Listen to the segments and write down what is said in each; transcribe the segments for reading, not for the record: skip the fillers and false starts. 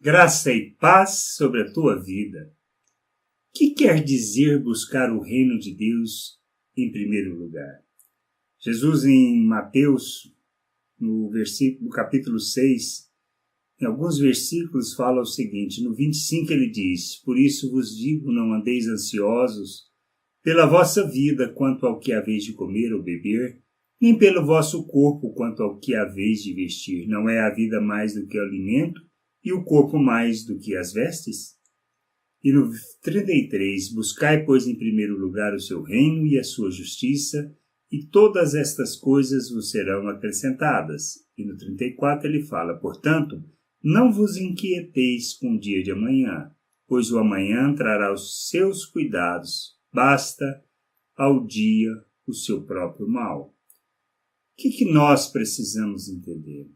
Graça e paz sobre a tua vida. O que quer dizer buscar o reino de Deus em primeiro lugar? Jesus, em Mateus, no capítulo 6, em alguns versículos fala o seguinte: no 25 ele diz: por isso vos digo, não andeis ansiosos pela vossa vida quanto ao que haveis de comer ou beber, nem pelo vosso corpo quanto ao que haveis de vestir. Não é a vida mais do que o alimento, e o corpo mais do que as vestes? E no 33, buscai, pois, em primeiro lugar o seu reino e a sua justiça, e todas estas coisas vos serão acrescentadas. E no 34 ele fala: portanto, não vos inquieteis com o dia de amanhã, pois o amanhã trará os seus cuidados, basta ao dia o seu próprio mal. O que nós precisamos entender?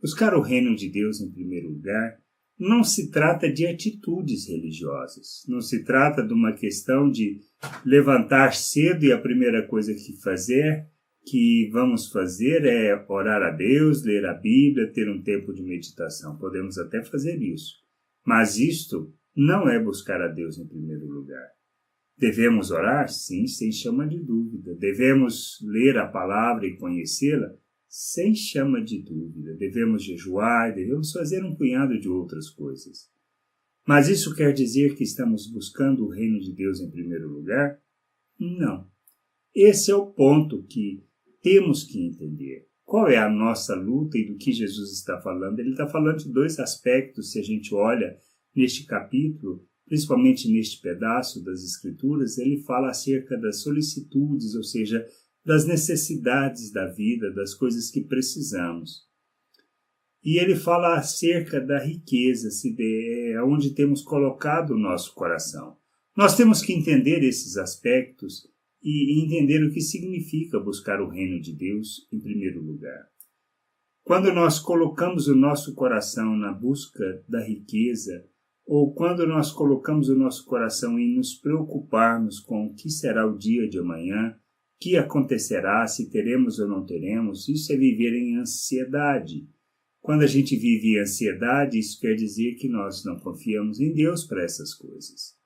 Buscar o reino de Deus em primeiro lugar não se trata de atitudes religiosas, não se trata de uma questão de levantar cedo e a primeira coisa que vamos fazer é orar a Deus, ler a Bíblia, ter um tempo de meditação. Podemos até fazer isso, mas isto não é buscar a Deus em primeiro lugar. Devemos orar? Sim, sem chama de dúvida. Devemos ler a palavra e conhecê-la? Sem chama de dúvida. Devemos jejuar, devemos fazer um punhado de outras coisas. Mas isso quer dizer que estamos buscando o reino de Deus em primeiro lugar? Não. Esse é o ponto que temos que entender. Qual é a nossa luta e do que Jesus está falando? Ele está falando de dois aspectos, se a gente olha neste capítulo, principalmente neste pedaço das Escrituras, ele fala acerca das solicitudes, ou seja, das necessidades da vida, das coisas que precisamos. E ele fala acerca da riqueza, onde temos colocado o nosso coração. Nós temos que entender esses aspectos e entender o que significa buscar o reino de Deus em primeiro lugar. Quando nós colocamos o nosso coração na busca da riqueza, ou quando nós colocamos o nosso coração em nos preocuparmos com o que será o dia de amanhã, o que acontecerá, se teremos ou não teremos, isso é viver em ansiedade. Quando a gente vive em ansiedade, isso quer dizer que nós não confiamos em Deus para essas coisas.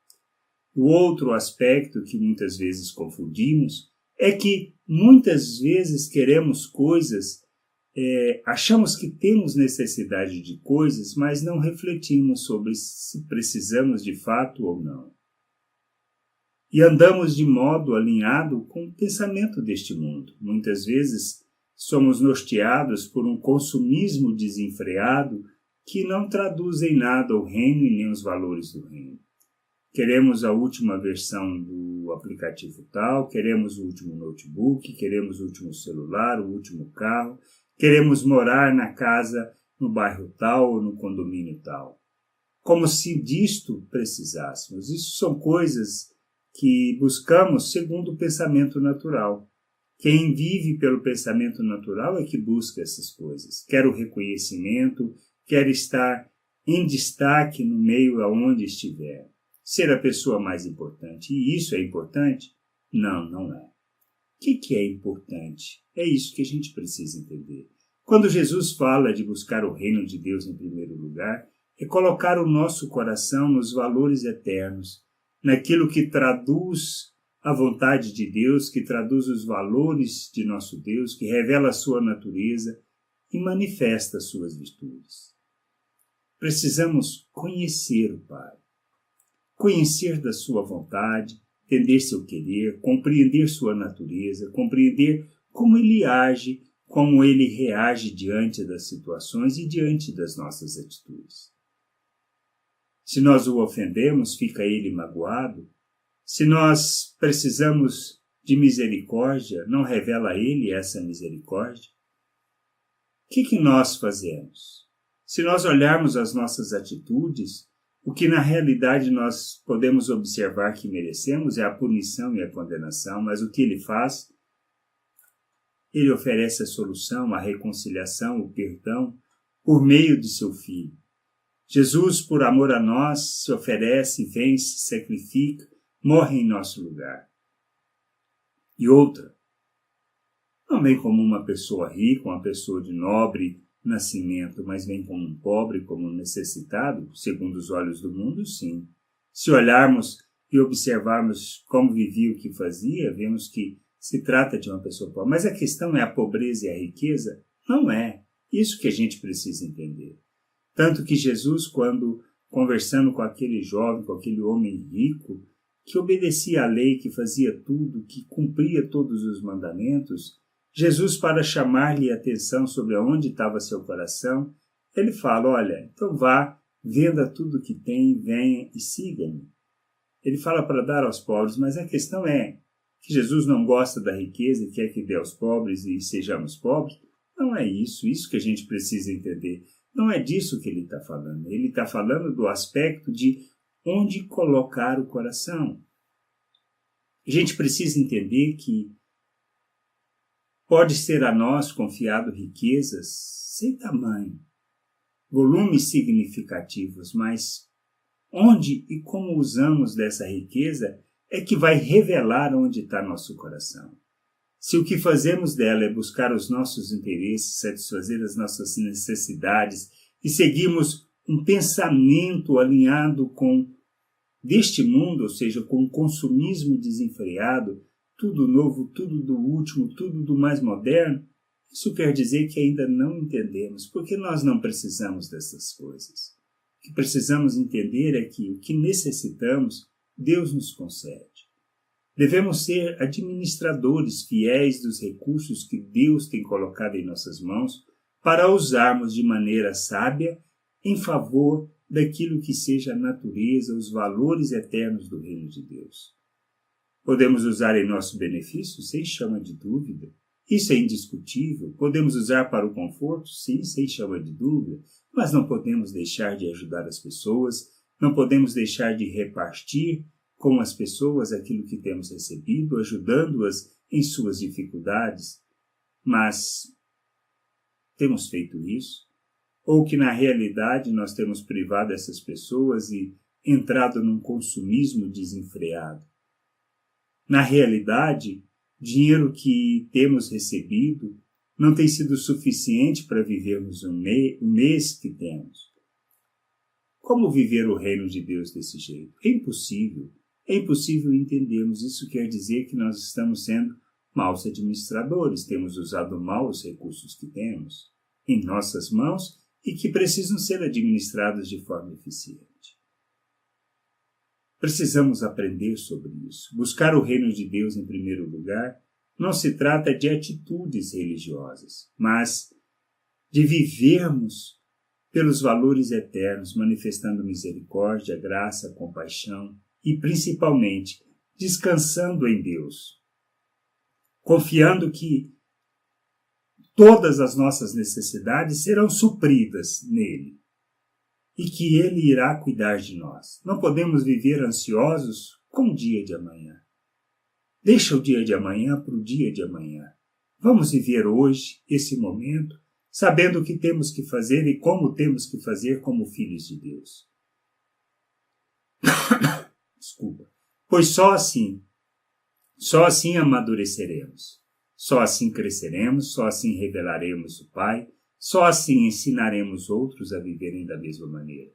O outro aspecto que muitas vezes confundimos é que muitas vezes queremos coisas, achamos que temos necessidade de coisas, mas não refletimos sobre se precisamos de fato ou não. E andamos de modo alinhado com o pensamento deste mundo. Muitas vezes somos norteados por um consumismo desenfreado que não traduz em nada o reino e nem os valores do reino. Queremos a última versão do aplicativo tal, queremos o último notebook, queremos o último celular, o último carro, queremos morar na casa, no bairro tal ou no condomínio tal. Como se disto precisássemos. Isso são coisas que buscamos segundo o pensamento natural. Quem vive pelo pensamento natural é que busca essas coisas. Quer o reconhecimento, quer estar em destaque no meio aonde estiver. Ser a pessoa mais importante. E isso é importante? Não, não é. O que é importante? É isso que a gente precisa entender. Quando Jesus fala de buscar o reino de Deus em primeiro lugar, é colocar o nosso coração nos valores eternos, naquilo que traduz a vontade de Deus, que traduz os valores de nosso Deus, que revela a sua natureza e manifesta as suas virtudes. Precisamos conhecer o Pai, conhecer da sua vontade, entender seu querer, compreender sua natureza, compreender como ele age, como ele reage diante das situações e diante das nossas atitudes. Se nós o ofendemos, fica ele magoado. Se nós precisamos de misericórdia, não revela a ele essa misericórdia? O que nós fazemos? Se nós olharmos as nossas atitudes, o que na realidade nós podemos observar que merecemos é a punição e a condenação, mas o que ele faz? Ele oferece a solução, a reconciliação, o perdão, por meio de seu Filho. Jesus, por amor a nós, se oferece, vem, se sacrifica, morre em nosso lugar. E outra, não vem como uma pessoa rica, uma pessoa de nobre nascimento, mas vem como um pobre, como um necessitado, segundo os olhos do mundo, sim. Se olharmos e observarmos como vivia, o que fazia, vemos que se trata de uma pessoa pobre. Mas a questão é a pobreza e a riqueza? Não é. Isso que a gente precisa entender. Tanto que Jesus, quando conversando com aquele jovem, com aquele homem rico, que obedecia à lei, que fazia tudo, que cumpria todos os mandamentos, Jesus, para chamar-lhe a atenção sobre onde estava seu coração, ele fala, olha, então vá, venda tudo que tem, venha e siga-me. Ele fala para dar aos pobres, mas a questão é que Jesus não gosta da riqueza e quer que dê aos pobres e sejamos pobres. Não é isso que a gente precisa entender. Não é disso que ele está falando. Ele está falando do aspecto de onde colocar o coração. A gente precisa entender que pode ser a nós confiado riquezas sem tamanho, volumes significativos, mas onde e como usamos dessa riqueza é que vai revelar onde está nosso coração. Se o que fazemos dela é buscar os nossos interesses, satisfazer as nossas necessidades e seguirmos um pensamento alinhado com deste mundo, ou seja, com o consumismo desenfreado, tudo novo, tudo do último, tudo do mais moderno, isso quer dizer que ainda não entendemos, porque nós não precisamos dessas coisas. O que precisamos entender é que o que necessitamos, Deus nos concede. Devemos ser administradores fiéis dos recursos que Deus tem colocado em nossas mãos para usarmos de maneira sábia em favor daquilo que seja a natureza, os valores eternos do reino de Deus. Podemos usar em nosso benefício? Sem chama de dúvida. Isso é indiscutível. Podemos usar para o conforto? Sim, sem chama de dúvida. Mas não podemos deixar de ajudar as pessoas, não podemos deixar de repartir com as pessoas aquilo que temos recebido, ajudando-as em suas dificuldades. Mas temos feito isso? Ou que na realidade nós temos privado essas pessoas e entrado num consumismo desenfreado? Na realidade, dinheiro que temos recebido não tem sido suficiente para vivermos o mês que temos. Como viver o reino de Deus desse jeito? É impossível. É impossível entendermos. Isso quer dizer que nós estamos sendo maus administradores, temos usado mal os recursos que temos em nossas mãos e que precisam ser administrados de forma eficiente. Precisamos aprender sobre isso. Buscar o reino de Deus em primeiro lugar não se trata de atitudes religiosas, mas de vivermos pelos valores eternos, manifestando misericórdia, graça, compaixão e, principalmente, descansando em Deus, confiando que todas as nossas necessidades serão supridas nele e que ele irá cuidar de nós. Não podemos viver ansiosos com o dia de amanhã. Deixa o dia de amanhã para o dia de amanhã. Vamos viver hoje, esse momento, sabendo o que temos que fazer e como temos que fazer como filhos de Deus. Desculpa. Pois só assim amadureceremos. Só assim cresceremos, só assim revelaremos o Pai, só assim ensinaremos outros a viverem da mesma maneira.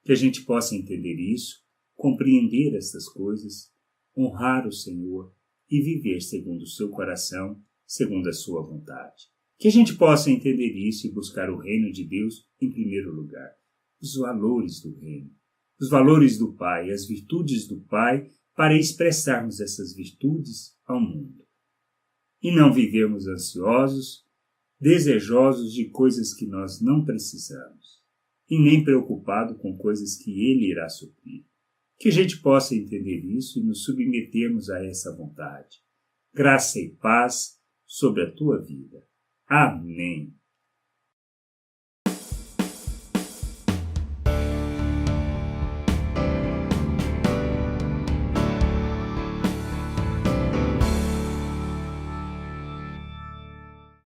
Que a gente possa entender isso, compreender essas coisas, honrar o Senhor e viver segundo o seu coração, segundo a sua vontade. Que a gente possa entender isso e buscar o reino de Deus em primeiro lugar. Os valores do reino, os valores do Pai, as virtudes do Pai, para expressarmos essas virtudes ao mundo. E não vivermos ansiosos, desejosos de coisas que nós não precisamos, e nem preocupados com coisas que Ele irá suprir. Que a gente possa entender isso e nos submetermos a essa vontade. Graça e paz sobre a tua vida. Amém.